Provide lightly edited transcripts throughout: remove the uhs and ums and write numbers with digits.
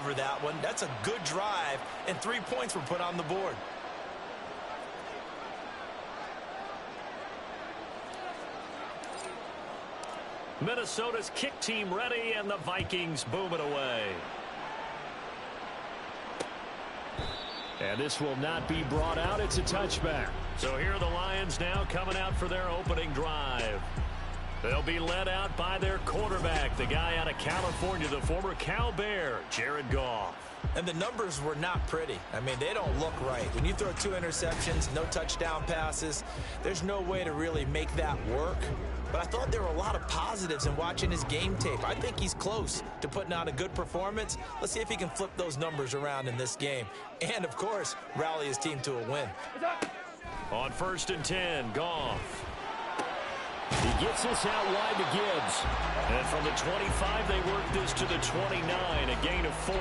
cover that one. That's a good drive, and 3 points were put on the board. Minnesota's kick team ready, and the Vikings boom it away. And this will not be brought out. It's a touchback. So here are the Lions now coming out for their opening drive. They'll be led out by their quarterback, the guy out of California, the former Cal Bear, Jared Goff. And the numbers were not pretty. I mean, they don't look right. When you throw 2 interceptions, no touchdown passes, there's no way to really make that work. But I thought there were a lot of positives in watching his game tape. I think he's close to putting out a good performance. Let's see if he can flip those numbers around in this game. And, of course, rally his team to a win. On 1st and 10, Goff. He gets this out wide to Gibbs. And from the 25, they work this to the 29, a gain of 4.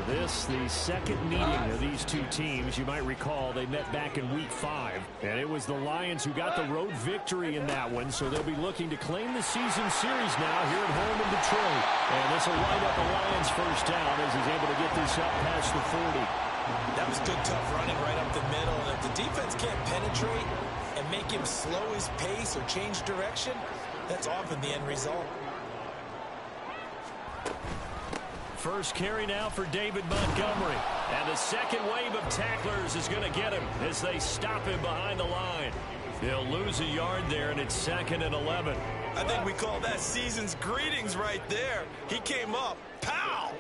This, the second meeting of these two teams. You might recall they met back in Week 5. And it was the Lions who got the road victory in that one. So they'll be looking to claim the season series now here at home in Detroit. And this will light up the Lions' first down as he's able to get this up past the 40. That was good, tough running right up the middle. And if the defense can't penetrate and make him slow his pace or change direction, that's often the end result. First carry now for David Montgomery. And the second wave of tacklers is going to get him as they stop him behind the line. They'll lose a yard there, and it's 2nd and 11. I think we call that season's greetings right there. He came up, pow!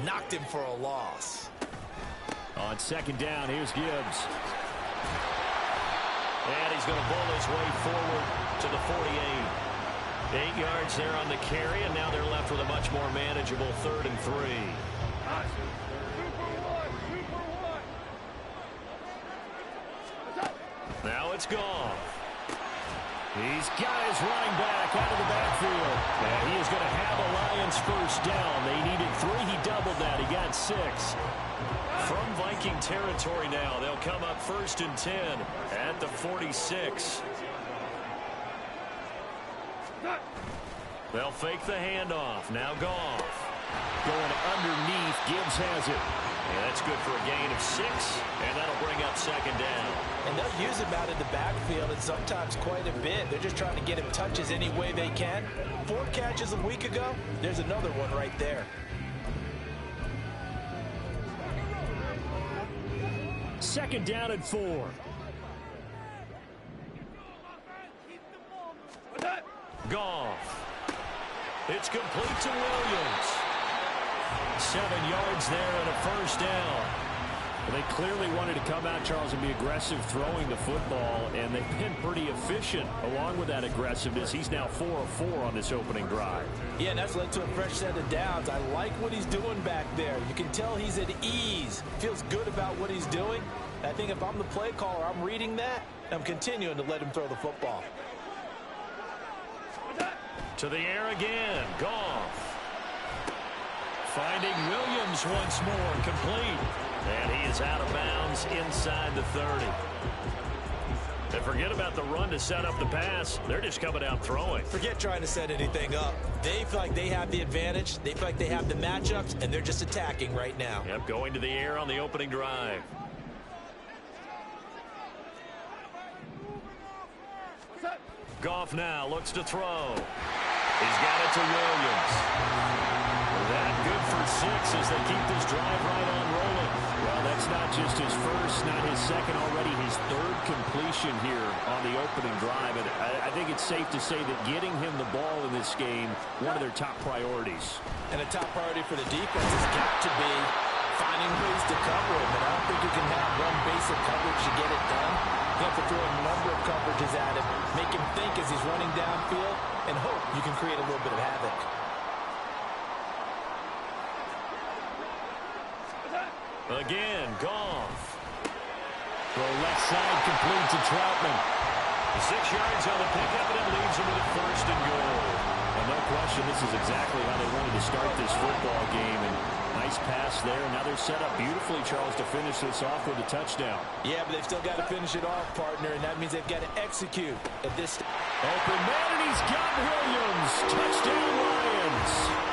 Knocked him for a loss. On 2nd down, here's Gibbs. And he's going to bull his way forward to the 48. 8 yards there on the carry, and now they're left with a much more manageable 3rd and 3. Now it's Goff. He's got his running back out of the backfield. And he is going to have a Lions first down. They needed 3. He doubled that. He got 6. From Viking territory now, they'll come up 1st and 10 at the 46. They'll fake the handoff. Now Goff. Going underneath. Gibbs has it. And that's good for a gain of 6. And that'll bring up 2nd down. And they'll use him out in the backfield, and sometimes quite a bit. They're just trying to get him touches any way they can. 4 catches a week ago. There's another one right there. 2nd down and 4. Goff. It's complete to Williams. 7 yards there and a first down. Well, they clearly wanted to come out, Charles, and be aggressive throwing the football, and they've been pretty efficient along with that aggressiveness. He's now 4 of 4 on this opening drive. Yeah, and that's led to a fresh set of downs. I like what he's doing back there. You can tell he's at ease. Feels good about what he's doing. I think if I'm the play caller, I'm reading that. I'm continuing to let him throw the football. To the air again. Goff. Finding Williams once more. Complete. And he is out of bounds inside the 30. And forget about the run to set up the pass. They're just coming out throwing. Forget trying to set anything up. They feel like they have the advantage. They feel like they have the matchups, and they're just attacking right now. Yep, going to the air on the opening drive. Goff now looks to throw. He's got it to Williams. That good for 6 as they keep this drive right on rolling. Well, that's not just his first, not his second, already his 3rd completion here on the opening drive. And I think it's safe to say that getting him the ball in this game, one of their top priorities. And a top priority for the defense has got to be finding ways to cover him. And I don't think you can have one basic coverage to get it done. You have to throw a number of coverages at him, make him think as he's running downfield, and hope you can create a little bit of havoc. Again, Goff. Throw left side complete to Troutman. 6 yards on the pickup, and it leads him to the 1st and goal. And no question, this is exactly how they wanted to start this football game. And nice pass there. Now they're set up beautifully, Charles, to finish this off with a touchdown. Yeah, but they've still got to finish it off, partner, and that means they've got to execute at this. Open man, and he's got Williams. Touchdown, Lions.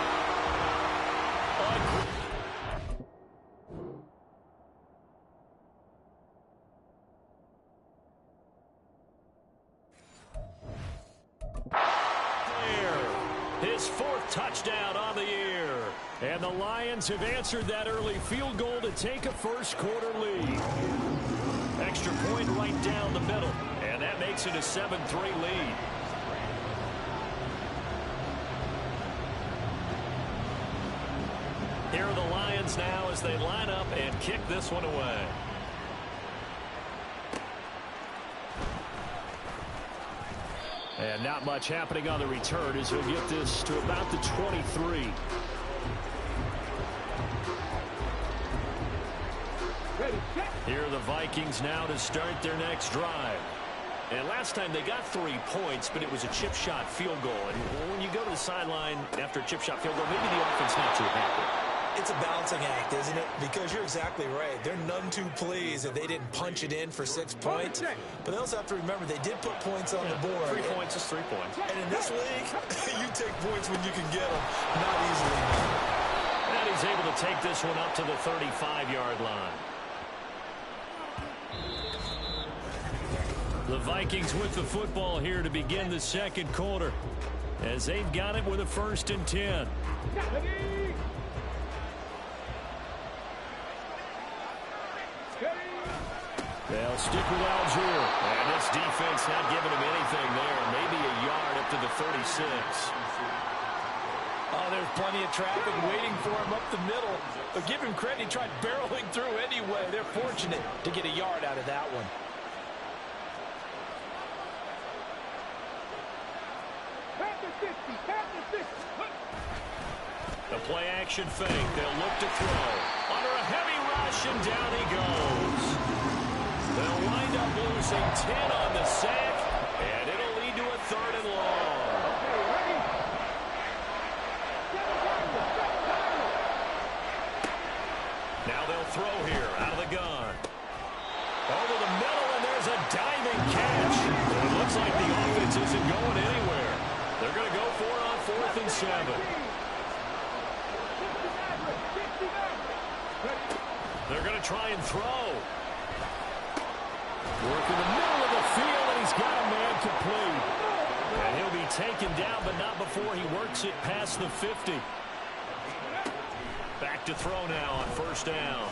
his 4th touchdown on the year. And the Lions have answered that early field goal to take a first-quarter lead. Extra point right down the middle, and that makes it a 7-3 lead. Here are the Lions now as they line up and kick this one away. And not much happening on the return as he'll get this to about the 23. Here are the Vikings now to start their next drive. And last time they got 3 points, but it was a chip shot field goal. And when you go to the sideline after a chip shot field goal, maybe the offense not too happy. It's a balancing act, isn't it? Because you're exactly right. They're none too pleased that they didn't punch it in for 6 points. But they also have to remember they did put points on the board. 3 points is 3 points. And in this league, you take points when you can get them, not easily. And he's able to take this one up to the 35-yard line. The Vikings with the football here to begin the second quarter, as they've got it with a 1st and 10. They'll stick with Algier. And this defense not giving him anything there. Maybe a yard up to the 36. Oh, there's plenty of traffic waiting for him up the middle. But give him credit, he tried barreling through anyway. They're fortunate to get a yard out of that one. The play action fake. They'll look to throw. Under a heavy rush, and down he goes. They'll wind up losing 10 on the sack, and it'll lead to a 3rd and long. Now they'll throw here out of the gun. Over the middle, and there's a diving catch. It looks like the offense isn't going anywhere. They're going to go for it on 4th and 7. They're going to try and throw. Work in the middle of the field, and he's got a man complete. And he'll be taken down, but not before he works it past the 50. Back to throw now on 1st down.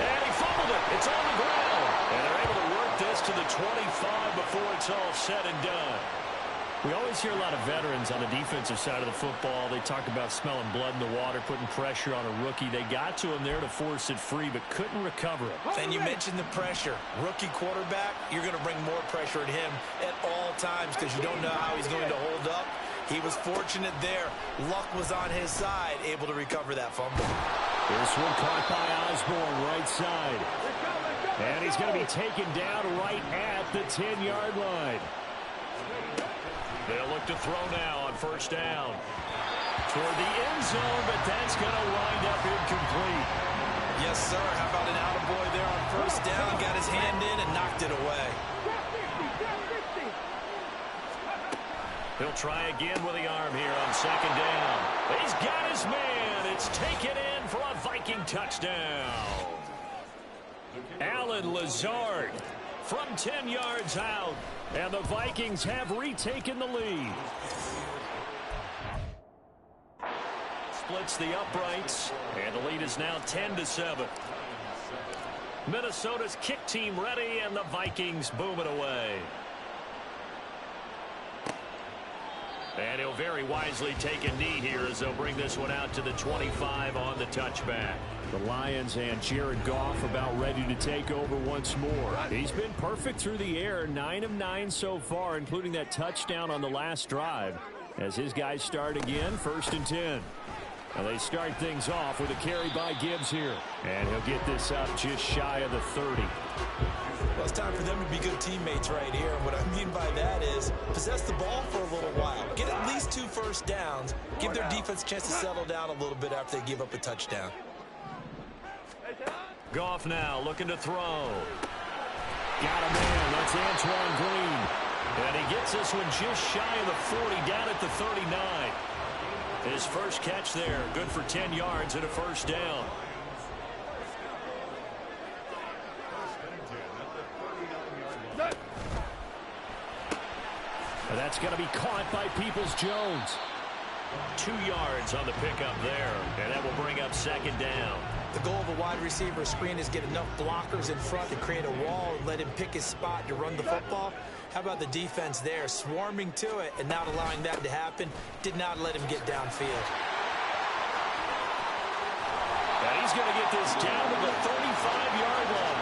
And he fumbled it. It's on the ground. And they're able to work this to the 25 before it's all said and done. We always hear a lot of veterans on the defensive side of the football. They talk about smelling blood in the water, putting pressure on a rookie. They got to him there to force it free, but couldn't recover it. And you mentioned the pressure. Rookie quarterback, you're going to bring more pressure at him at all times because you don't know how he's going to hold up. He was fortunate there. Luck was on his side, able to recover that fumble. This one caught by Osborne, right side. And he's going to be taken down right at the 10-yard line. They'll look to throw now on 1st down. Toward the end zone, but that's going to wind up incomplete. Yes, sir. How about an attaboy there on 1st down? Got his hand in and knocked it away. He'll try again with the arm here on 2nd down. He's got his man. It's taken in for a Viking touchdown. Alan Lazard from 10 yards out. And the Vikings have retaken the lead. Splits the uprights, and the lead is now 10-7. Minnesota's kick team ready, and the Vikings boom it away. And he'll very wisely take a knee here as they'll bring this one out to the 25 on the touchback. The Lions and Jared Goff about ready to take over once more. He's been perfect through the air, 9 of 9 so far, including that touchdown on the last drive. As his guys start again, 1st and 10. And they start things off with a carry by Gibbs here. And he'll get this up just shy of the 30. Well, it's time for them to be good teammates right here. And what I mean by that is possess the ball for a little while. Get at least 2 first downs. Give their defense a chance to settle down a little bit after they give up a touchdown. Goff now looking to throw. Got a man. That's Antoine Green. And he gets this one just shy of the 40, down at the 39. His first catch there, good for 10 yards and a 1st down. And that That's going to be caught by Peoples-Jones. 2 yards on the pickup there, and that will bring up second down. The goal of a wide receiver screen is get enough blockers in front to create a wall and let him pick his spot to run the football. How about the defense there, swarming to it and not allowing that to happen? Did not let him get downfield. And he's going to get this down to the 35-yard line.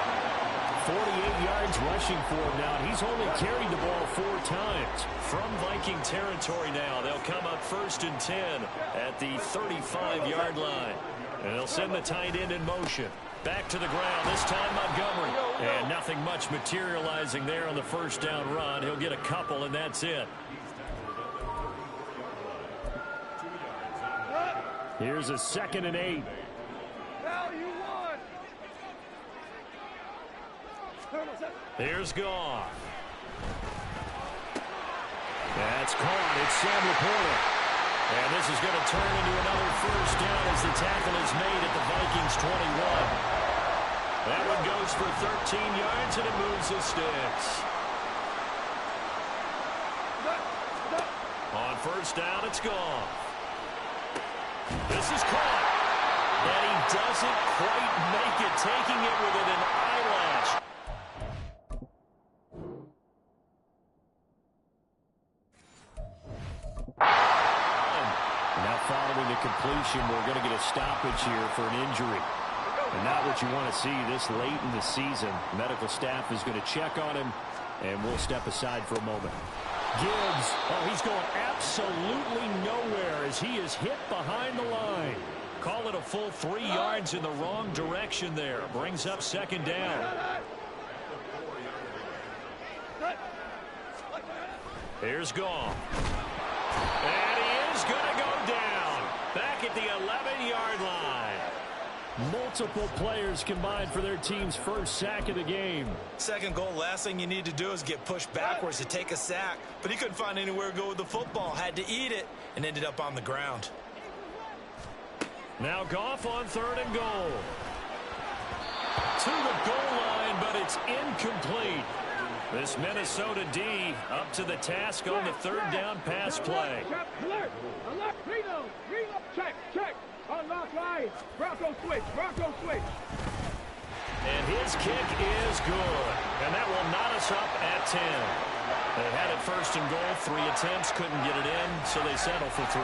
48 yards rushing for him now, and he's only carried the ball 4 times. From Viking territory now, they'll come up 1st and 10 at the 35-yard line. And they'll send the tight end in motion. Back to the ground, this time Montgomery. And nothing much materializing there on the first down run. He'll get a couple, and that's it. Here's a 2nd and 8. Here's Goff. That's caught. It's Sam Laporta. And this is going to turn into another first down as the tackle is made at the Vikings 21. That one goes for 13 yards, and it moves the sticks. On first down, it's Goff. This is caught. And he doesn't quite make it, taking it within an eyelash. Now following the completion, we're going to get a stoppage here for an injury. And not what you want to see this late in the season. Medical staff is going to check on him, and we'll step aside for a moment. Gibbs, oh, he's going absolutely nowhere as he is hit behind the line. Call it a full 3 yards in the wrong direction there. Brings up second down. Here's Goff. And he is going to go down. Back at the 11-yard line. Multiple players combined for their team's first sack of the game. Second goal, last thing you need to do is get pushed backwards to take a sack. But he couldn't find anywhere to go with the football. Had to eat it and ended up on the ground. Now Goff on 3rd and goal. To the goal line, but it's incomplete. This Minnesota D up to the task on the 3rd down pass play. Alert! Alert! Reload! Check! Unlock line! Bronco switch! And his kick is good. And that will knot us up at 10. They had it 1st and goal. 3 attempts, couldn't get it in, so they settle for 3.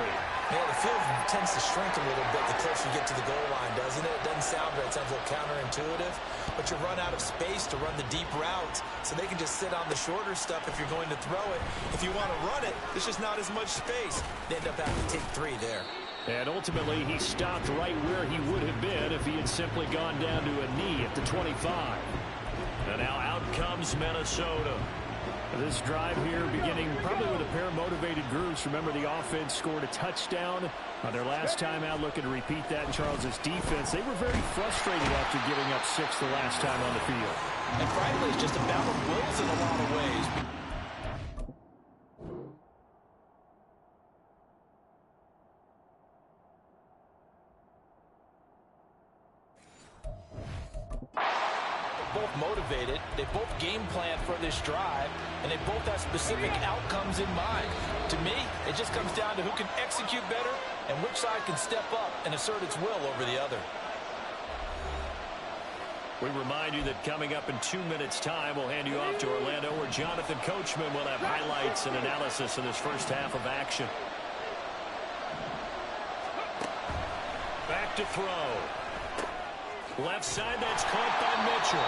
Yeah, the field tends to shrink a little bit the closer you get to the goal line, doesn't it? It doesn't sound right. It sounds a little counterintuitive. But you run out of space to run the deep routes, so they can just sit on the shorter stuff if you're going to throw it. If you want to run it, there's just not as much space. They end up having to take 3 there. And ultimately, he stopped right where he would have been if he had simply gone down to a knee at the 25. And now out comes Minnesota. This drive here beginning probably with a pair of motivated groups. Remember, the offense scored a touchdown on their last time out, looking to repeat that in Charles's defense. They were very frustrated after giving up 6 the last time on the field. And frankly, it's just a battle of wills in a lot of ways. Both motivated, they both game plan for this drive, and they both have specific outcomes in mind. To me, it just comes down to who can execute better and which side can step up and assert its will over the other. We remind you that coming up in 2 minutes' time, we'll hand you off to Orlando, where Jonathan Coachman will have highlights and analysis of this first half of action. Back to throw. Left side, that's caught by Mitchell.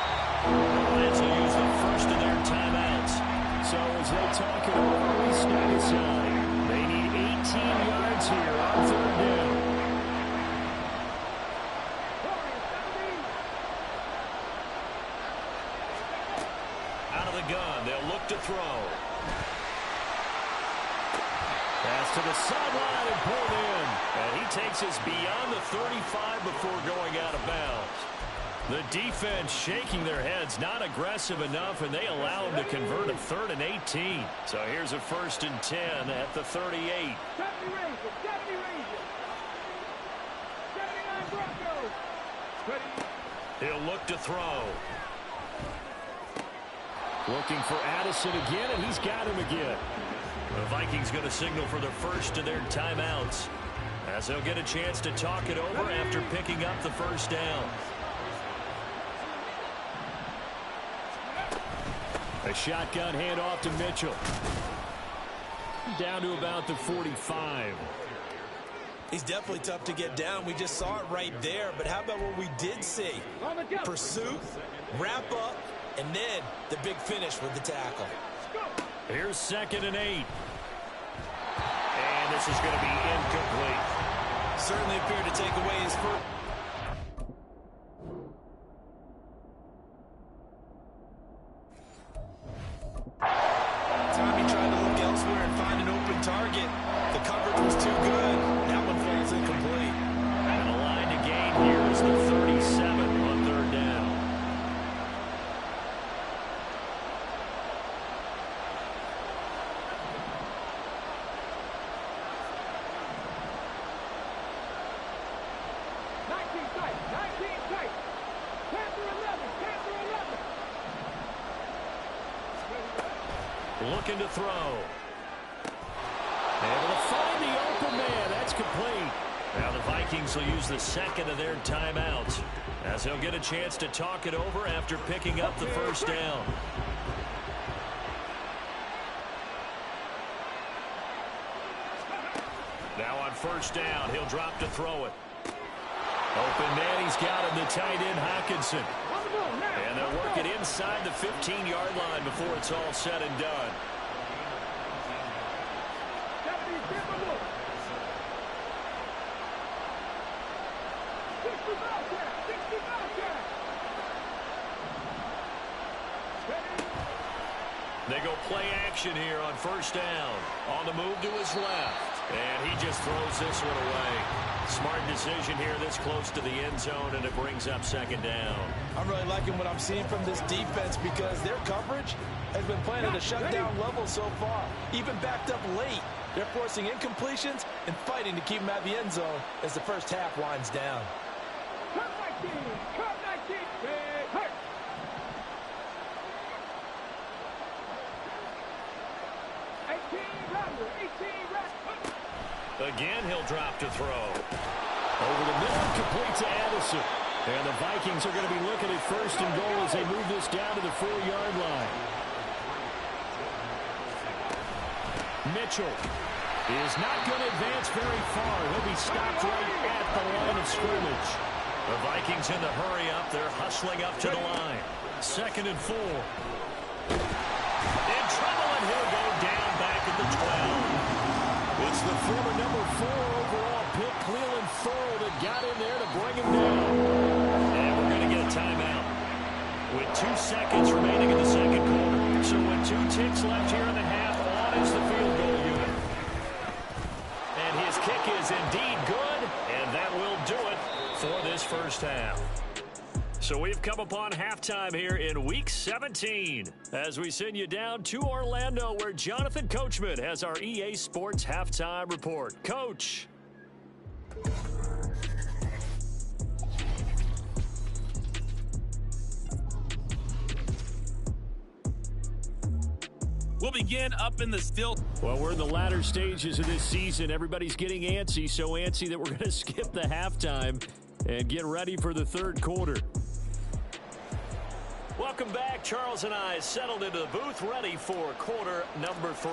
Lions will use the first of their timeouts. So as they talk it over, we stand aside. They need 18 yards here on 3rd down. Out of the gun, they'll look to throw. Pass to the sideline and pulled in. And he takes us beyond the 35 before going out of bounds. The defense shaking their heads, not aggressive enough, and they allow him to convert a 3rd and 18. So here's a 1st and 10 at the 38. 70 Rangers, 70 Rangers. 79 Broncos. He'll look to throw. Looking for Addison again, and he's got him again. The Vikings going to signal for the first of their timeouts, as they'll get a chance to talk it over after picking up the first down. A shotgun handoff to Mitchell. Down to about the 45. He's definitely tough to get down. We just saw it right there. But how about what we did see? Pursuit, wrap up, and then the big finish with the tackle. Here's 2nd and 8. And this is going to be incomplete. Certainly appeared to take away his first. Time he tried to look elsewhere and find an open target. The coverage was too good. That one falls incomplete. And the line to gain here is the 37 on 3rd down. Looking to throw. Able to find the open man. That's complete. Now the Vikings will use the 2nd of their timeouts, as they'll get a chance to talk it over after picking up the first down. Now on 1st down, he'll drop to throw it. Open man, he's got him, the tight end Hockenson. And they'll work it inside the 15-yard line before it's all said and done. They go play action here on 1st down. On the move to his left. And he just throws this one away. Smart decision here this close to the end zone, and it brings up 2nd down. I'm really liking what I'm seeing from this defense because their coverage has been playing at a shutdown level so far. Even backed up late. They're forcing incompletions and fighting to keep them at the end zone as the first half winds down. Again, he'll drop to throw. Over the middle, complete to Addison. And the Vikings are going to be looking at 1st and goal as they move this down to the 4-yard line. Mitchell is not going to advance very far. He'll be stopped right at the line of scrimmage. The Vikings in the hurry up. They're hustling up to the line. 2nd and 4. In trouble, and he'll go down back at the 12. It's the former number 4 overall pick, Cleveland Thorold, that got in there to bring him down. And we're going to get a timeout with 2 seconds remaining in the 2nd quarter. So with 2 ticks left here in the half, on is the field goal unit. And his kick is indeed good, and that will do it for this first half. So we've come upon halftime here in Week 17 as we send you down to Orlando, where Jonathan Coachman has our EA Sports Halftime Report. Coach. We'll begin up in the still. Well, we're in the latter stages of this season. Everybody's getting antsy, so antsy that we're going to skip the halftime and get ready for the 3rd quarter. Welcome back. Charles and I settled into the booth, ready for quarter number 3.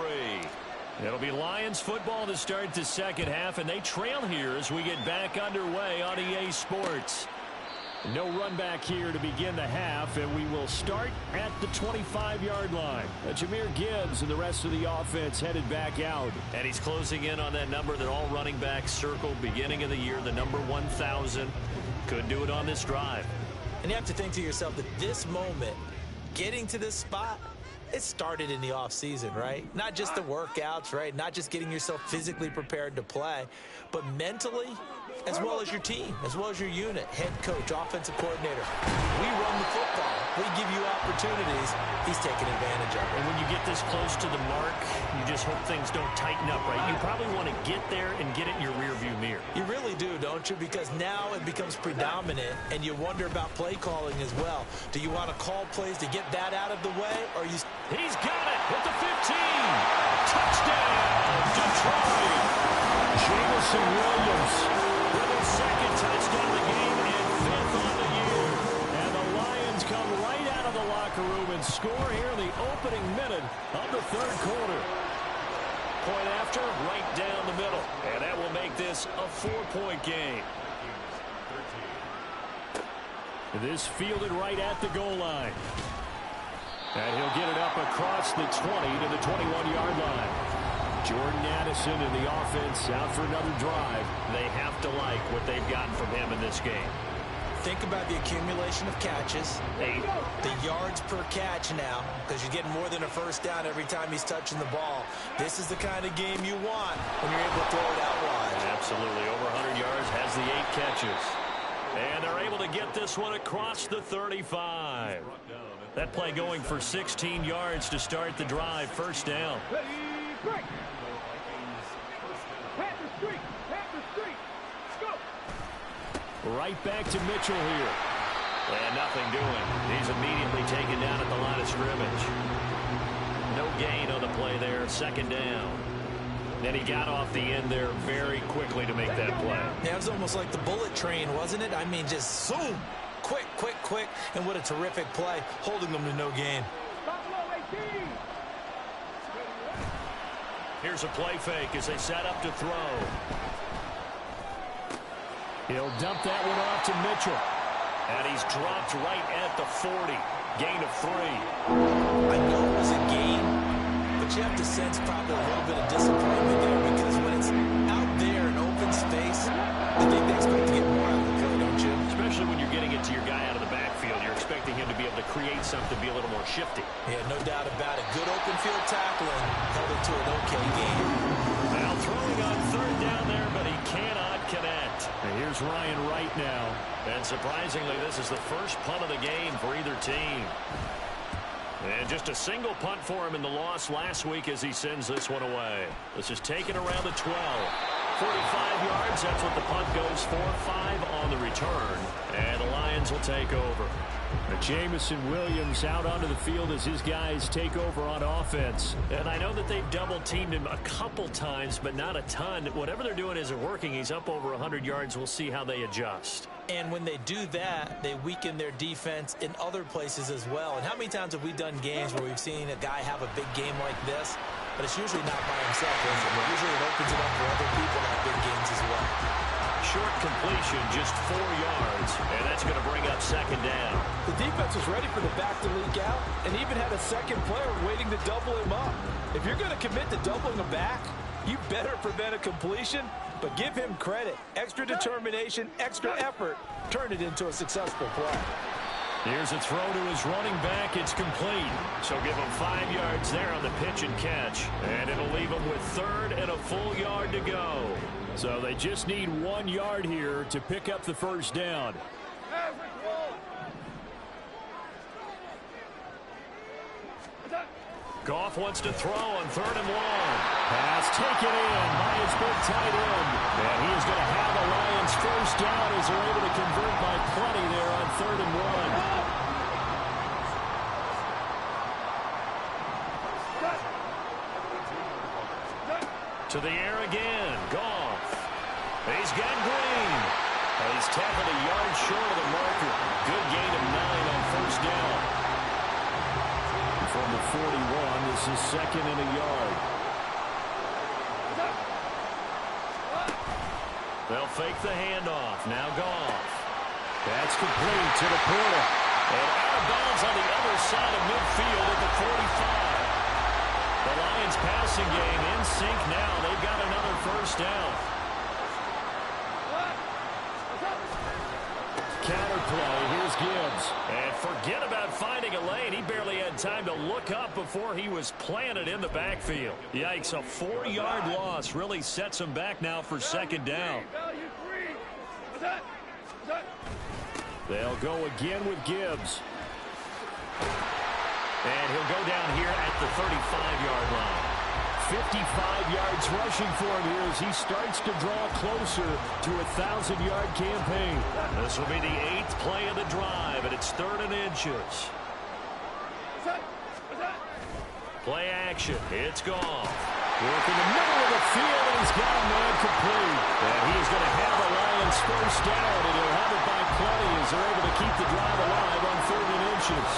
It'll be Lions football to start the 2nd half, and they trail here as we get back underway on EA Sports. No run back here to begin the half, and we will start at the 25-yard line. Jahmyr Gibbs and the rest of the offense headed back out. And he's closing in on that number that all running backs circled beginning of the year, the number 1,000. Could do it on this drive. And you have to think to yourself that this moment, getting to this spot, it started in the offseason, right? Not just the workouts, right? Not just getting yourself physically prepared to play, but mentally, as well as your team, as well as your unit, head coach, offensive coordinator. We run the football. We give you opportunities. He's taking advantage of it. And when you get this close to the mark, you just hope things don't tighten up, right? You probably want to get there and get it in your rearview mirror. You really do, don't unfortunate because now it becomes predominant, and you wonder about play calling as well. Do you want to call plays to get that out of the way, or you... He's got it at the 15. Touchdown, Detroit. Jamison Williams with his second touchdown of the game and fifth on the year. And the Lions come right out of the locker room and score here in the opening minute of the third quarter. Point after, right down the middle. And that will make this a 4-point game. This fielded right at the goal line. And he'll get it up across the 20 to the 21-yard line. Jordan Addison in the offense out for another drive. They have to like what they've gotten from him in this game. Think about the accumulation of catches, 8. the yards per catch now, because you're getting more than a first down every time he's touching the ball. This is the kind of game you want when you're able to throw it out wide. Absolutely. Over 100 yards, has the 8 catches. And they're able to get this one across the 35. That play going for 16 yards to start the drive. First down. Ready, break. Panther streak, go. Right back to Mitchell here. And nothing doing. He's immediately taken down at the line of scrimmage. No gain on the play there. Second down. Then he got off the end there very quickly to make that play. Yeah, it was almost like the bullet train, wasn't it? I mean, just zoom. Quick, quick, quick. And what a terrific play, holding them to no gain. Here's a play fake as they set up to throw. He'll dump that one off to Mitchell. And he's dropped right at the 40. Gain of 3. I know it was a gain, but you have to sense probably a little bit of disappointment there, because when it's out there in open space, I think they expect to get more out of the play, don't you? Especially when you're getting it to your guy out of the backfield. You're expecting him to be able to create something, be a little more shifty. Yeah, no doubt about it. Good open field tackling held it to an okay game. Now throwing on third down there, but he cannot connect. And here's Ryan Wright now. And surprisingly, this is the first punt of the game for either team. And just a single punt for him in the loss last week as he sends this one away. This is taken around the 12. 45 yards, that's what the punt goes for. 5 on the return. And the Lions will take over. Jamison Williams out onto the field as his guys take over on offense. And I know that they've double-teamed him a couple times, but not a ton. Whatever they're doing isn't working. He's up over 100 yards. We'll see how they adjust. And when they do that, they weaken their defense in other places as well. And how many times have we done games where we've seen a guy have a big game like this? But it's usually not by himself, is it? Usually it opens it up for other people to have big games as well. Short completion, just 4 yards, and that's going to bring up second down. The defense was ready for the back to leak out and even had a second player waiting to double him up. If you're going to commit to doubling a back, you better prevent a completion, but give him credit. Extra determination, extra effort, turned it into a successful play. Here's a throw to his running back. It's complete. So give him 5 yards there on the pitch and catch. And it'll leave him with third and a full yard to go. So they just need 1 yard here to pick up the first down. Goff wants to throw on 3rd and long. Pass taken in by his big tight end. And he is going to have the Lions first down as they're able to convert by plenty there on 3rd and 1. To the air again. Goff. He's got Green. And he's tackled a yard short of the marker. Good gain of 9 on first down. From the 41, this is 2nd and a yard. They'll fake the handoff. Now Goff. That's complete to the Porter. And out of bounds on the other side of midfield at the 45. The Lions passing game in sync now. They've got another first down. Counter play. Here's Gibbs. And forget about finding a lane. He barely had time to look up before he was planted in the backfield. Yikes, a 4-yard loss really sets him back now for second down. They'll go again with Gibbs. And he'll go down here at the 35-yard line. 55 yards rushing for him here as he starts to draw closer to a 1,000-yard campaign. This will be the 8th play of the drive, and it's 3rd and inches. Play action. It's Goff. Work in the middle of the field, and he's got a man complete. And he's going to have the Lions first down, and he'll have it by plenty as they're able to keep the drive alive on 3rd and inches.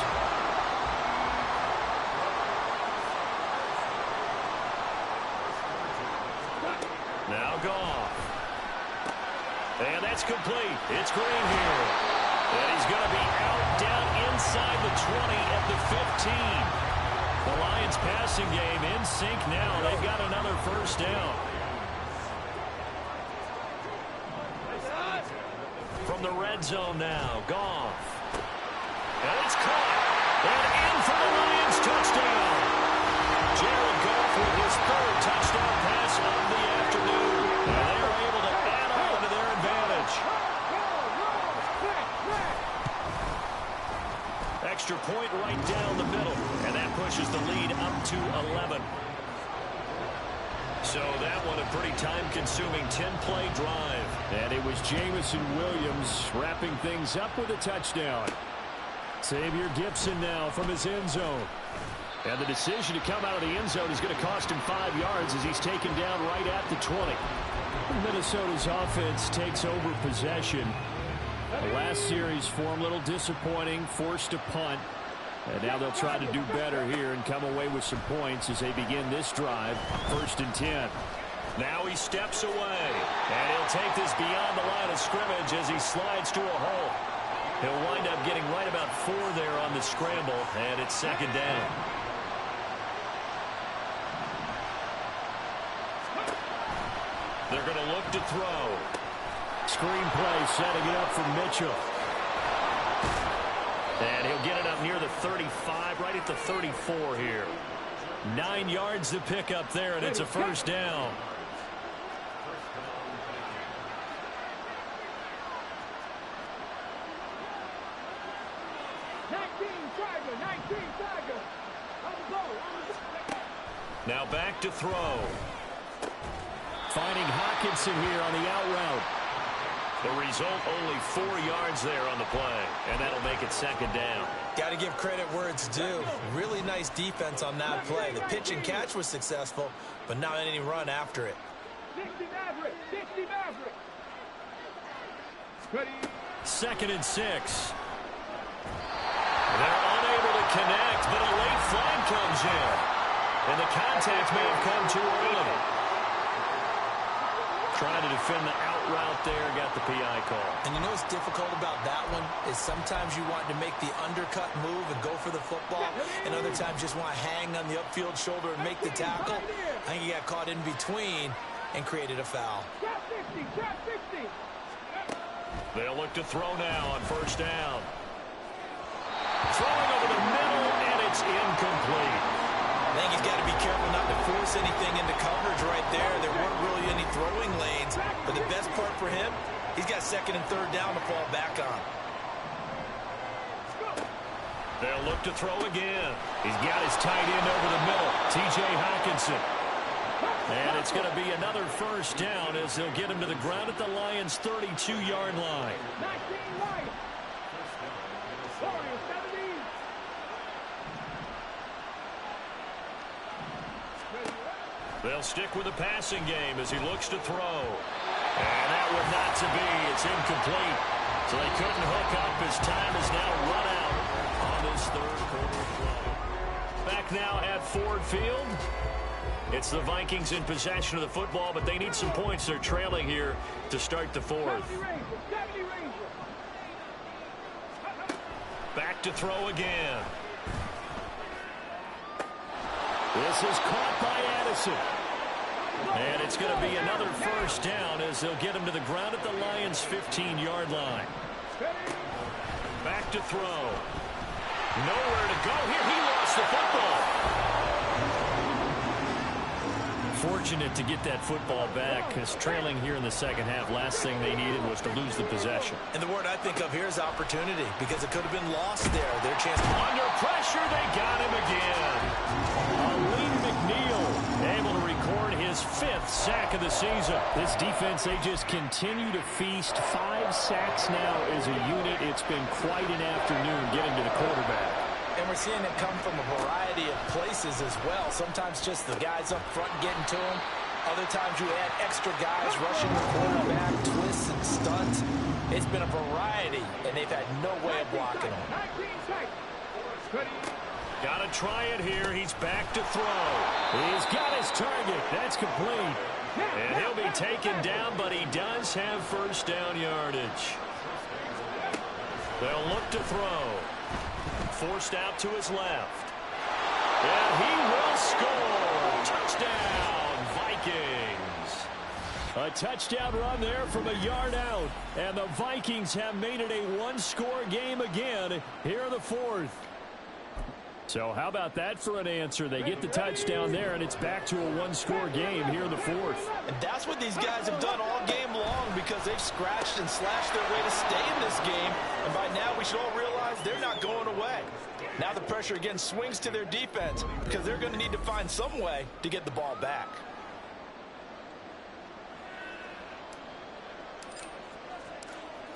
Now Goff. And that's complete. It's Green here. And he's going to be out down inside the 20 at the 15. The Lions passing game in sync now. They've got another first down. From the red zone now, Goff. And it's caught. And in for the Lions touchdown. Jared Goff with his 3rd touchdown pass of the afternoon. And they're able to add on to their advantage. Extra point right down the middle, and that pushes the lead up to 11. So that one a pretty time-consuming 10-play drive. And it was Jamison Williams wrapping things up with a touchdown. Xavier Gipson now from his end zone. And the decision to come out of the end zone is going to cost him 5 yards as he's taken down right at the 20. Minnesota's offense takes over possession. The last series for him, a little disappointing, forced to punt. And now they'll try to do better here and come away with some points as they begin this drive. 1st and 10. Now he steps away. And he'll take this beyond the line of scrimmage as he slides to a hole. He'll wind up getting right about 4 there on the scramble, and it's 2nd down. They're going to look to throw. Screen play setting it up for Mitchell. And he'll get it up near the 35, right at the 34 here. 9 yards to pick up there, and it's a first down. Now back to throw. Finding Hawkinson here on the out route. The result, only 4 yards there on the play, and that'll make it 2nd down. Got to give credit where it's due. Really nice defense on that play. The pitch and catch was successful, but not any run after it. 60 Maverick, 60 Maverick. 2nd and 6. They're unable to connect, but a late flag comes in. And the contact may have come too early. Trying to defend the out route there, got the PI call. And you know what's difficult about that one is sometimes you want to make the undercut move and go for the football, and other times just want to hang on the upfield shoulder and make the tackle. I think he got caught in between and created a foul. They'll look to throw now on 1st down. Throwing over the middle, and it's incomplete. I think he's got to be careful not to force anything into coverage right there. There weren't really any throwing lanes, but the best part for him, he's got 2nd and 3rd down to fall back on. They'll look to throw again. He's got his tight end over the middle, T.J. Hawkinson. And it's going to be another first down as they'll get him to the ground at the Lions' 32-yard line. They'll stick with the passing game as he looks to throw. And that one not to be. It's incomplete. So they couldn't hook up. His time is now run out on this 3rd quarter play. Back now at Ford Field. It's the Vikings in possession of the football, but they need some points. They're trailing here to start the 4th. Back to throw again. This is caught by Addison. And it's going to be another first down as they'll get him to the ground at the Lions' 15-yard line. Back to throw. Nowhere to go here. He lost the football. Fortunate to get that football back because trailing here in the 2nd half, last thing they needed was to lose the possession. And the word I think of here is opportunity because it could have been lost there. Their chance under pressure, they got him again. Aline McNeil able to 5th sack of the season. This defense, they just continue to feast. 5 sacks now as a unit. It's been quite an afternoon getting to the quarterback. And we're seeing it come from a variety of places as well. Sometimes just the guys up front getting to him. Other times you add extra guys rushing the quarterback, twists and stunts. It's been a variety, and they've had no way of blocking him. Got to try it here. He's back to throw. He's got his target. That's complete. And he'll be taken down, but he does have first down yardage. They'll look to throw. Forced out to his left. And he will score. Touchdown, Vikings. A touchdown run there from a yard out. And the Vikings have made it a one-score game again here in the 4th. So how about that for an answer? They get the touchdown there, and it's back to a one-score game here in the 4th. And that's what these guys have done all game long, because they've scratched and slashed their way to stay in this game. And by now, we should all realize they're not going away. Now the pressure again swings to their defense, because they're going to need to find some way to get the ball back.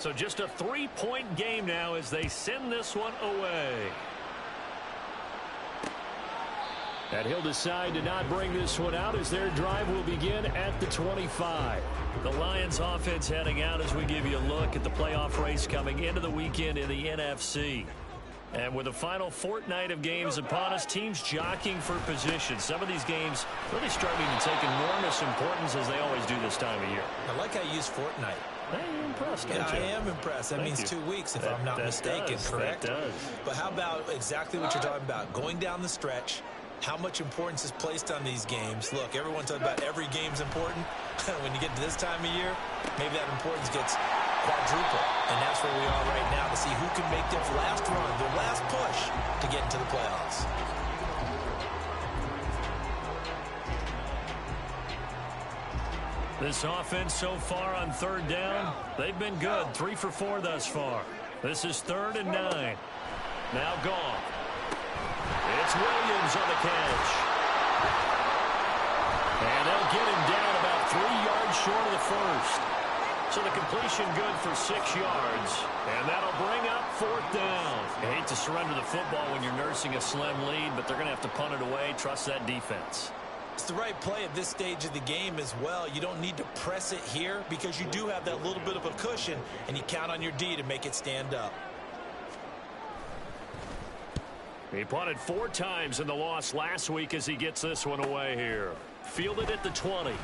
So just a 3-point game now as they send this one away. And he'll decide to not bring this one out as their drive will begin at the 25. The Lions offense heading out as we give you a look at the playoff race coming into the weekend in the NFC. And with the final fortnight of games upon us, teams jockeying for position. Some of these games really starting to take enormous importance as they always do this time of year. I like how you use fortnight. You're impressed, Yeah, I am impressed. That means 2 weeks, if I'm not mistaken, correct? That does. But how about exactly what you're talking about? Going down the stretch, how much importance is placed on these games. Look, everyone talks about every game's important. When you get to this time of year, maybe that importance gets quadruple. And that's where we are right now, to see who can make their last run, their last push to get into the playoffs. This offense so far on 3rd down, they've been good. 3 for 4 thus far. This is 3rd and 9. Now gone. It's Williams on the catch. And they'll get him down about 3 yards short of the first. So the completion good for 6 yards. And that'll bring up 4th down. You hate to surrender the football when you're nursing a slim lead, but they're going to have to punt it away. Trust that defense. It's the right play at this stage of the game as well. You don't need to press it here because you do have that little bit of a cushion, and you count on your D to make it stand up. He punted 4 times in the loss last week as he gets this one away here. Fielded at the 20.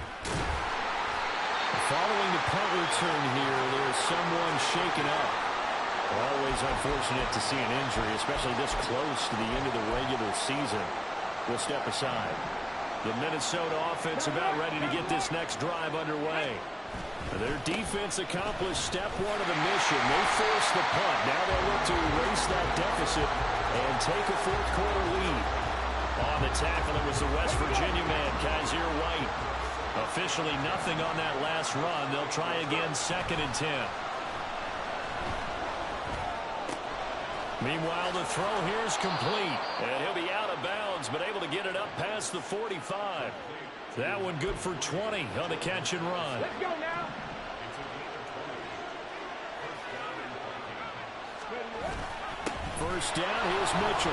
Following the punt return here, there's someone shaken up. Always unfortunate to see an injury, especially this close to the end of the regular season. We'll step aside. The Minnesota offense about ready to get this next drive underway. Their defense accomplished step 1 of the mission. They forced the punt. Now they'll look to erase that deficit and take a 4th quarter lead. On the tackle, it was the West Virginia man, Kaiser White. Officially nothing on that last run. They'll try again 2nd and 10. Meanwhile, the throw here is complete. And he'll be out of bounds, but able to get it up past the 45. That one good for 20 on the catch and run. Let's go now. First down, here's Mitchell.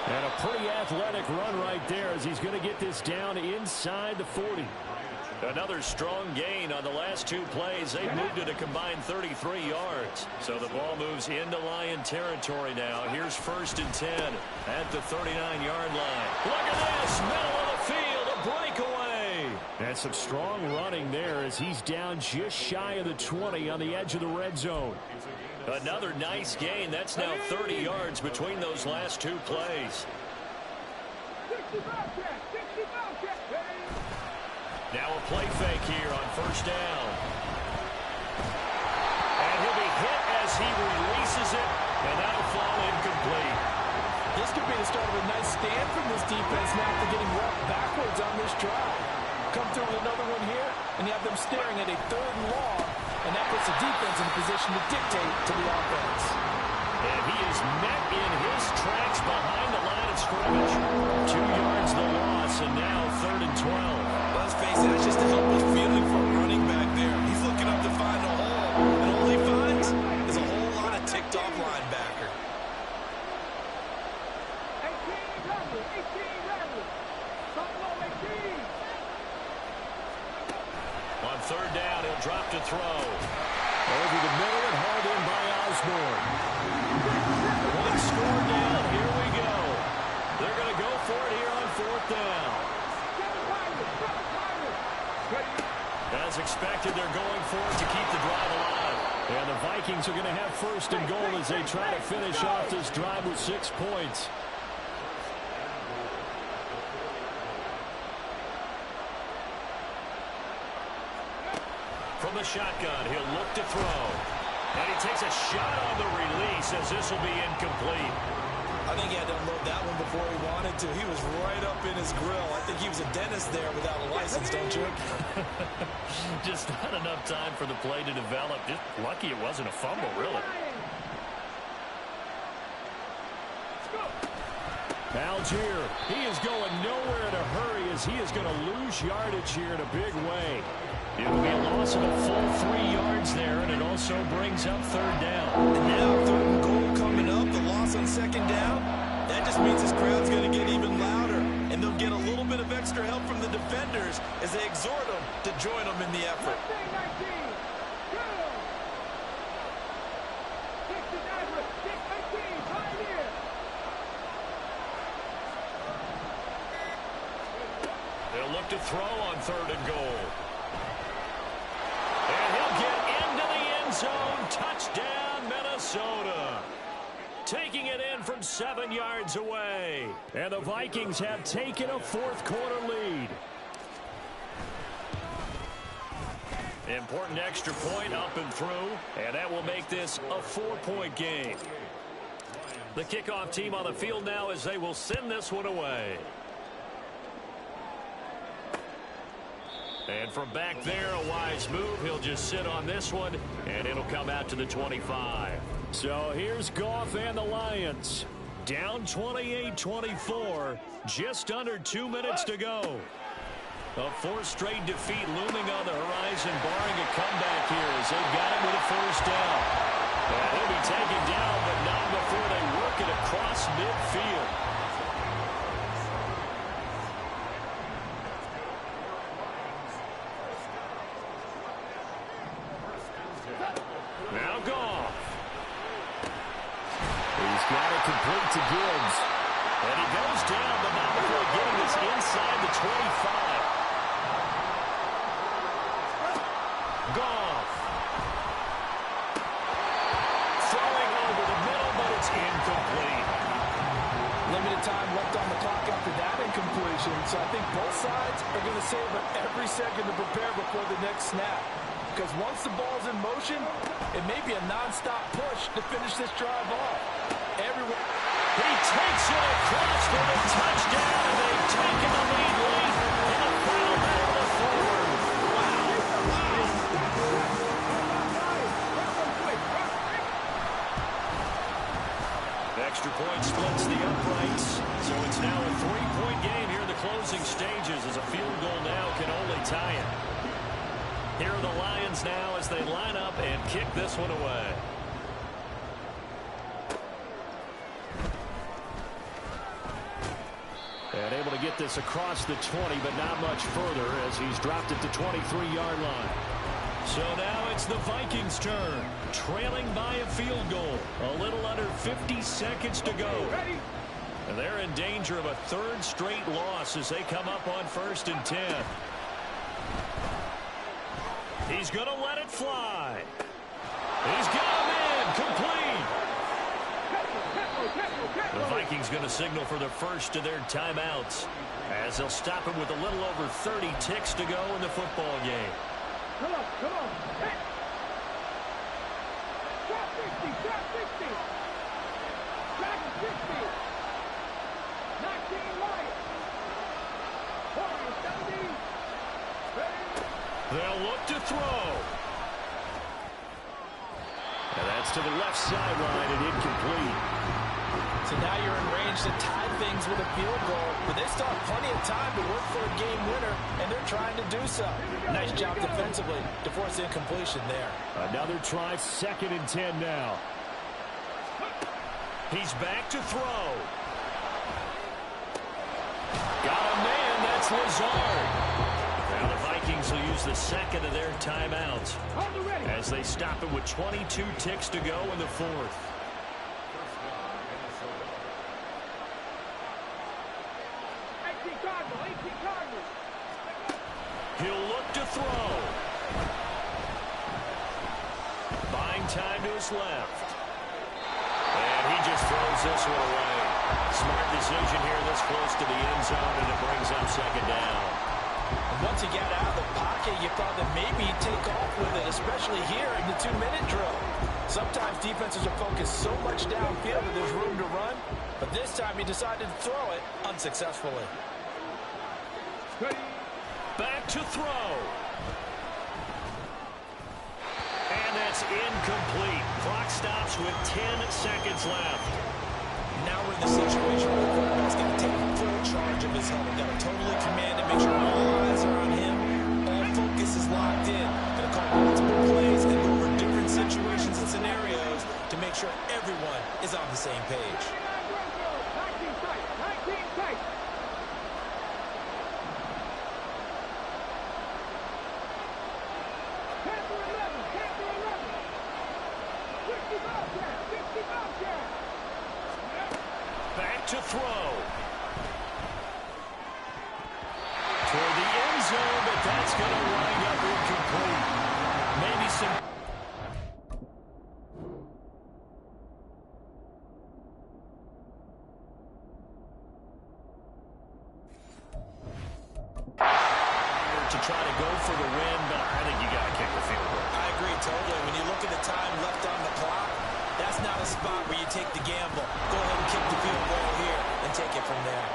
And a pretty athletic run right there as he's going to get this down inside the 40. Another strong gain on the last 2 plays. They've moved it a combined 33 yards. So the ball moves into Lion territory now. Here's 1st and 10 at the 39-yard line. Look at this, middle of the field, a breakaway. And some strong running there as he's down just shy of the 20 on the edge of the red zone. Another nice gain. That's now 30 yards between those last 2 plays. Now a play fake here on 1st down. And he'll be hit as he releases it, and that'll fall incomplete. This could be the start of a nice stand from this defense now after getting walked backwards on this drive. Come through with another one here, and you have them staring at a 3rd and long, and that puts the defense in a position to dictate to the offense. And he is met in his tracks behind the line of scrimmage. 2 yards the loss, and now 3rd and 12. Let's face it, that's just a helpless feeling for a running back there. He's looking up to find a hole, and all he finds is a whole lot of ticked-off linebacker. 18 runners, 18 runners. Buffalo 18. On 3rd down, he'll drop to throw. Over the middle and hauled in by Osborne. 1 score down. Here we go. They're going to go for it here on 4th down. As expected, they're going for it to keep the drive alive. And the Vikings are going to have 1st and goal as they try to finish off this drive with 6 points. From the shotgun, he'll look to throw. And he takes a shot on the release as this will be incomplete. I think he had to unload that one before he wanted to. He was right up in his grill. I think he was a dentist there without a license, don't you? Just not enough time for the play to develop. Just lucky it wasn't a fumble, really. Algier, he is going nowhere in a hurry as he is going to lose yardage here in a big way. It will be a loss of a full 3 yards there, and it also brings up 3rd down. And now 3rd and goal coming up, the loss on 2nd down. That just means this crowd's going to get even louder, and they'll get a little bit of extra help from the defenders as they exhort them to join them in the effort. 19, 2. 69, 6, 18, right here. They'll look to throw on 3rd and goal. And he'll get into the end zone. Touchdown, Minnesota. Taking it in from 7 yards away. And the Vikings have taken a 4th quarter lead. Important extra point up and through. And that will make this a 4-point game. The kickoff team on the field now as they will send this one away. And from back there, a wise move. He'll just sit on this one, and it'll come out to the 25. So here's Goff and the Lions. Down 28-24. Just under 2 minutes to go. A 4th straight defeat looming on the horizon, barring a comeback here as they've got him with a 1st down. And he'll be taken down, but not before they work it across midfield. Now Goff. He's got it complete to Gibbs. And he goes down, but not before getting this inside the 25. Goff. Throwing over the middle, but it's incomplete. Limited time left on the clock after that incompletion, so I think both sides are going to savor every second to prepare before the next snap. Because once the ball's in motion, it may be a non-stop push to finish this drive off. Everyone. He takes it across for the touchdown, and they've taken the lead late in the final minute of the 4th. Extra point splits the uprights, so it's now a 3-point game here in the closing stages as a field goal now can only tie it. Here are the Lions now as they line up and kick this one away. And able to get this across the 20, but not much further as he's dropped it to 23-yard line. So now it's the Vikings' turn, trailing by a field goal. A little under 50 seconds to go. And they're in danger of a 3rd straight loss as they come up on 1st and 10. He's going to let it fly. He's got him in, complete. The Vikings going to signal for the first of their timeouts as they'll stop him with a little over 30 ticks to go in the football game. Come on, come on. Hey. Drop 60, drop 60. Drop 60. 19 Lions. 40, 70. Ready. They'll look to throw. And that That's to the left sideline and incomplete. So now you're in range to tie things with a field goal, but they still have plenty of time to work for a game winner, and they're trying to do so. Nice job defensively to force the incompletion there. Another try, 2nd and 10 now. He's back to throw. Got a man, that's Lazard. Now the Vikings will use the second of their timeouts as they stop it with 22 ticks to go in the 4th. He'll look to throw. Buying time to his left. And he just throws this one away. Smart decision here this close to the end zone, and it brings up 2nd down. And once you get out of the pocket, you thought that maybe you'd take off with it, especially here in the 2-minute drill. Sometimes defenses are focused so much downfield that there's room to run, but this time he decided to throw it unsuccessfully. Back to throw. And that's incomplete. Clock stops with 10 seconds left. Now we're in the situation where the quarterback's going to take full charge of his helmet. Got to totally command it, make sure all eyes are on him. All focus is locked in. Going to call multiple plays and go over different situations and scenarios to make sure everyone is on the same page. Back to throw. Toward the end zone, but that's going to wind up incomplete. Maybe some... to try to go for the win, but I think you got to kick the field goal. I agree totally. When you look at the time left on the clock, that's not a spot where you take the gamble. Go ahead and kick the field goal here and take it from there.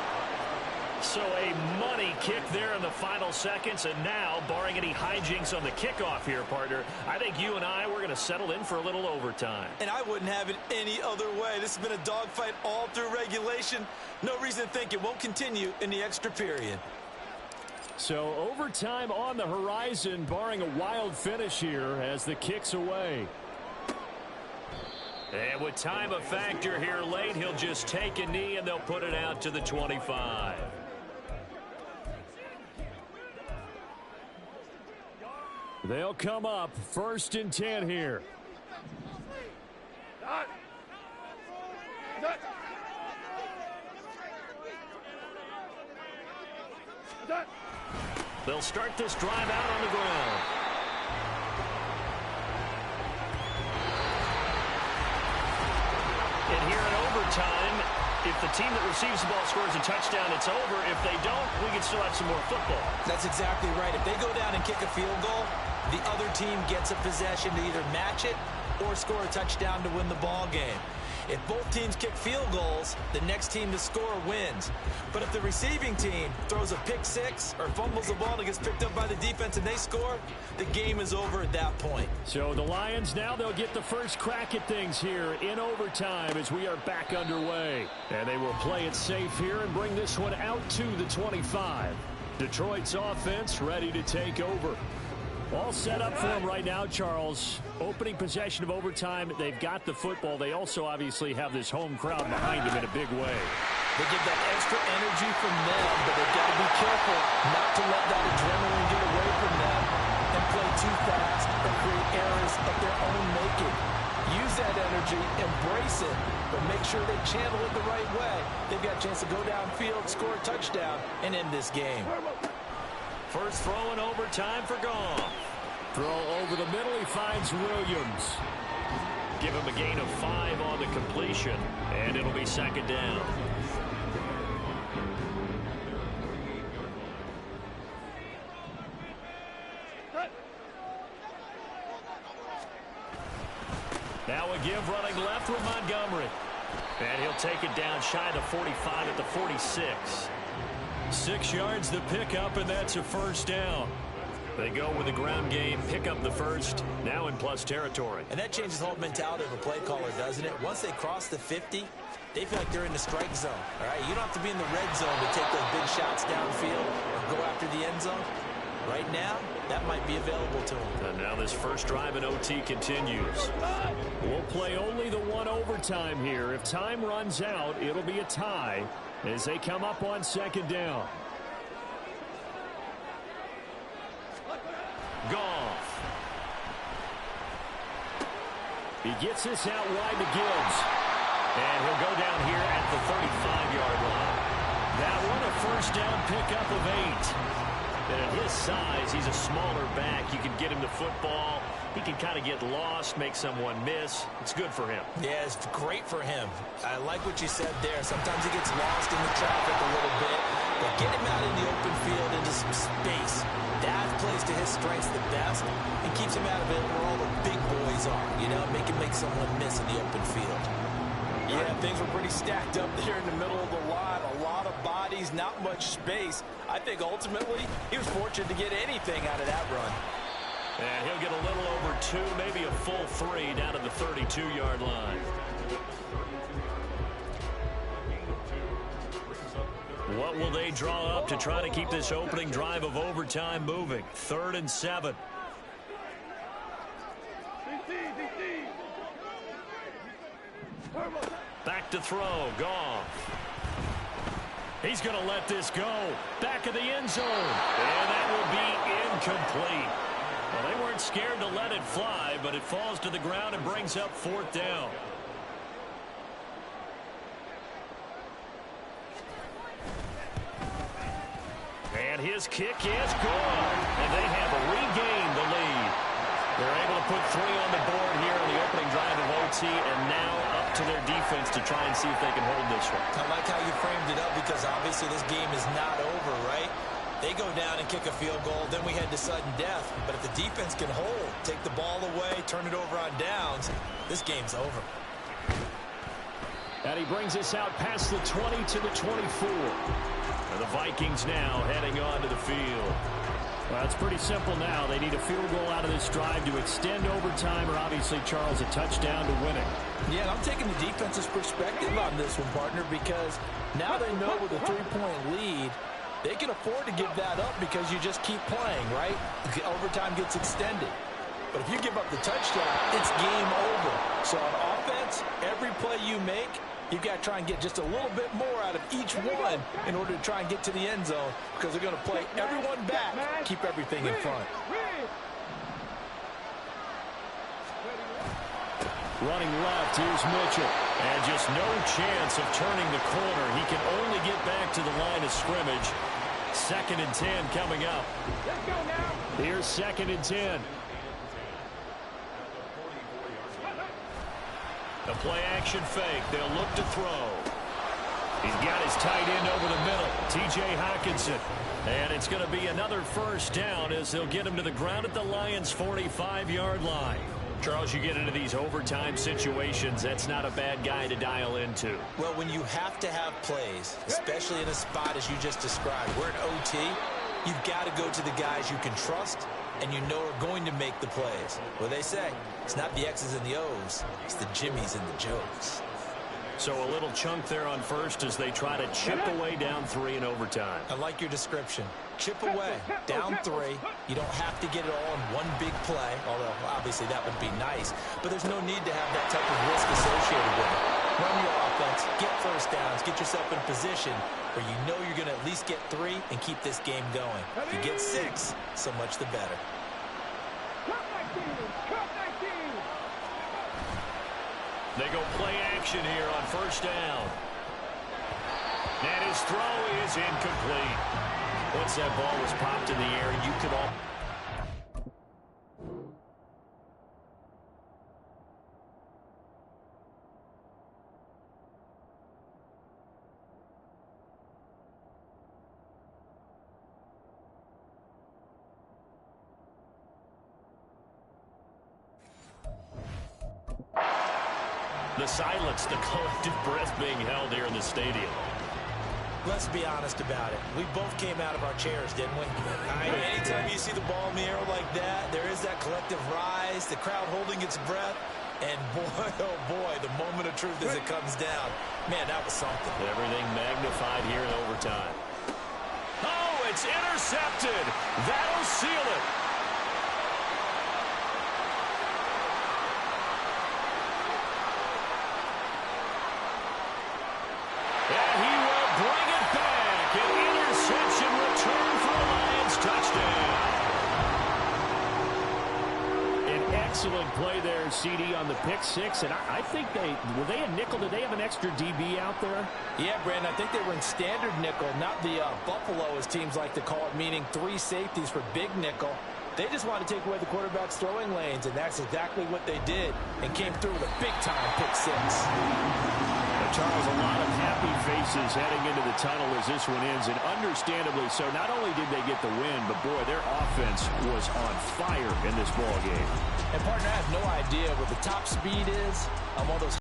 So a money kick there in the final seconds, and now, barring any hijinks on the kickoff here, partner, I think you and I, we're going to settle in for a little overtime. And I wouldn't have it any other way. This has been a dogfight all through regulation. No reason to think it won't continue in the extra period. So overtime on the horizon, barring a wild finish here as the kick's away. And with time a factor here late, he'll just take a knee and they'll put it out to the 25. They'll come up 1st and 10 here. They'll start this drive out on the ground. And here in overtime, if the team that receives the ball scores a touchdown, it's over. If they don't, we can still have some more football. That's exactly right. If they go down and kick a field goal, the other team gets a possession to either match it or score a touchdown to win the ball game. If both teams kick field goals, the next team to score wins. But if the receiving team throws a pick six or fumbles the ball and it gets picked up by the defense and they score, the game is over at that point. So the Lions now, they'll get the first crack at things here in overtime as we are back underway. And they will play it safe here and bring this one out to the 25. Detroit's offense ready to take over. All set up for them right now, Charles. Opening possession of overtime. They've got the football. They also obviously have this home crowd behind them in a big way. They get that extra energy from them, but they've got to be careful not to let that adrenaline get away from them and play too fast or create errors of their own making. Use that energy, embrace it, but make sure they channel it the right way. They've got a chance to go downfield, score a touchdown, and end this game. First throw in overtime for Goff. Throw over the middle, he finds Williams. Give him a gain of 5 on the completion, and it'll be second down. Now a give running left with Montgomery. And he'll take it down shy of 45 at the 46. 6 yards the pickup, and that's a first down. They go with the ground game, pick up the first, now in plus territory. And that changes the whole mentality of a play caller, doesn't it? Once they cross the 50, they feel like they're in the strike zone. All right, you don't have to be in the red zone to take those big shots downfield or go after the end zone. Right now, that might be available to them. And now this first drive in OT continues. We'll play only the one overtime here. If time runs out, it'll be a tie as they come up on second down. Goff. He gets this out wide to Gibbs. And he'll go down here at the 35-yard line. That one a first down pickup of 8. And at his size, he's a smaller back. You can get him the football. He can kind of get lost, make someone miss. It's good for him. Yeah, it's great for him. I like what you said there. Sometimes he gets lost in the traffic a little bit. But get him out in the open field into some space. That plays to his strengths the best and keeps him out of it where all the big boys are. You know, make someone miss in the open field. Yeah, things were pretty stacked up there in the middle of the line. A lot of bodies, not much space. I think ultimately he was fortunate to get anything out of that run. And he'll get a little over 2, maybe a full 3 down to the 32-yard line. What will they draw up to try to keep this opening drive of overtime moving? 3rd and 7. Back to throw. Goff. He's going to let this go. Back of the end zone. And that will be incomplete. Well, they weren't scared to let it fly, but it falls to the ground and brings up 4th down. And his kick is good. And they have regained the lead. They're able to put 3 on the board here on the opening drive of OT, and now up to their defense to try and see if they can hold this one. I like how you framed it up because obviously this game is not over, right? They go down and kick a field goal, then we head to sudden death. But if the defense can hold, take the ball away, turn it over on downs, this game's over. And he brings us out past the 20 to the 24. And the Vikings now heading on to the field. Well, it's pretty simple now. They need a field goal out of this drive to extend overtime, or obviously, Charles, a touchdown to win it. Yeah, I'm taking the defense's perspective on this one, partner, because now they know with a 3-point lead, they can afford to give that up because you just keep playing, right? Overtime gets extended. But if you give up the touchdown, it's game over. So on offense, every play you make, you've got to try and get just a little bit more out of each one in order to try and get to the end zone because they're going to play everyone back, keep everything in front. Running left, here's Mitchell. And just no chance of turning the corner. He can only get back to the line of scrimmage. 2nd and 10 coming up. Let's go now. Here's 2nd and 10. A play action fake. They'll look to throw. He's got his tight end over the middle, T.J. Hockenson. And it's going to be another first down as they'll get him to the ground at the Lions' 45-yard line. Charles, you get into these overtime situations, that's not a bad guy to dial into. Well, when you have to have plays, especially in a spot as you just described, we're in OT, you've got to go to the guys you can trust and you know are going to make the plays. What they say, it's not the X's and the O's, it's the Jimmies and the Joes. So a little chunk there on first as they try to chip away down 3 in overtime. I like your description. Chip away, down 3. You don't have to get it all in one big play, although obviously that would be nice. But there's no need to have that type of risk associated with it. Run your offense, get first downs, get yourself in a position where you know you're going to at least get 3 and keep this game going. If you get 6, so much the better. They go play action here on first down. And his throw is incomplete. Once that ball was popped in the air, you could all... The silence, the collective breath being held here in the stadium. Let's be honest about it. We both came out of our chairs, didn't we? Anytime you see the ball in the air like that, there is that collective rise, the crowd holding its breath, and boy, oh boy, the moment of truth as it comes down. Man, that was something. Everything magnified here in overtime. Oh, it's intercepted. That'll seal it. And he will bring it back. An interception return for a Lions touchdown. An excellent play there, CD, on the pick six. And I think were they a nickel? Did they have an extra DB out there? Yeah, Brandon, I think they were in standard nickel, not the Buffalo, as teams like to call it, meaning 3 safeties for big nickel. They just wanted to take away the quarterback's throwing lanes, and that's exactly what they did, and came through with a big-time pick six. Charles, a lot of happy faces heading into the tunnel as this one ends, and understandably so. Not only did they get the win, but boy, their offense was on fire in this ball game. And partner, I have no idea what the top speed is on one of those